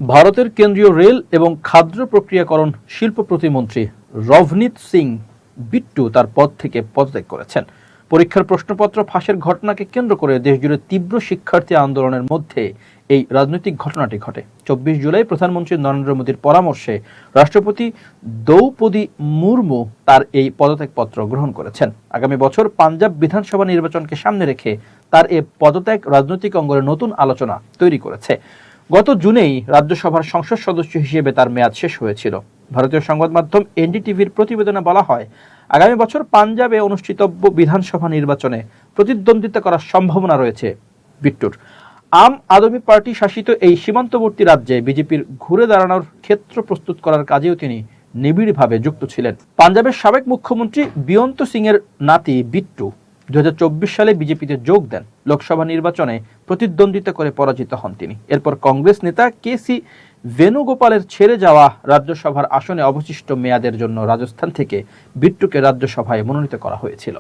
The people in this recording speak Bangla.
ভারতের কেন্দ্রীয় রেল এবং খাদ্য প্রক্রিয়াকরণ শিল্প প্রতিমন্ত্রী রভনীত সিং বিট্টু তার পদ থেকে পদত্যাগ করেছেন। পরীক্ষার প্রশ্নপত্র ফাঁসের ঘটনাকে কেন্দ্র করে দেশজুড়ে তীব্র শিক্ষার্থী আন্দোলনের মধ্যে এই রাজনৈতিক ঘটনাটি ঘটে। 24 জুলাই প্রধানমন্ত্রী নরেন্দ্র মোদীর পরামর্শে রাষ্ট্রপতি দ্রৌপদী মুর্মু তার এই পদত্যাগপত্র গ্রহণ করেছেন। আগামী বছর পাঞ্জাব বিধানসভা নির্বাচনকে সামনে রেখে তার এই পদত্যাগ রাজনৈতিক অঙ্গনে নতুন আলোচনা তৈরি করেছে। গত জুনেই রাজ্যসভার সংসদ সদস্য হিসেবে তার মেয়াদ শেষ হয়েছিল। ভারতীয় সংবাদ মাধ্যম এনডিটিভির প্রতিবেদনে বলা হয়, আগামী বছর পাঞ্জাবে অনুষ্ঠিতব্য বিধানসভা নির্বাচনে প্রতিদ্বন্দ্বিতা করার সম্ভাবনা রয়েছে বিট্টুর। আম আদমি পার্টি শাসিত এই সীমান্তবর্তী রাজ্যে বিজেপির ঘুরে দাঁড়ানোর ক্ষেত্র প্রস্তুত করার কাজেও তিনি নিবিড়ভাবে যুক্ত ছিলেন। পাঞ্জাবের সাবেক মুখ্যমন্ত্রী বিয়ন্ত সিং এর নাতি বিট্টু 2024 সালে বিজেপিতে যোগ দেন। লোকসভা নির্বাচনে প্রতিদ্বন্দ্বিতা করে পরাজিত হন তিনি। এরপর কংগ্রেস নেতা কেসি বেণুগোপালের ছেড়ে যাওয়া রাজ্যসভার আসনে অবশিষ্ট মেয়াদের জন্য রাজস্থান থেকে বিট্টুকে রাজ্যসভায় মনোনীত করা হয়েছিল।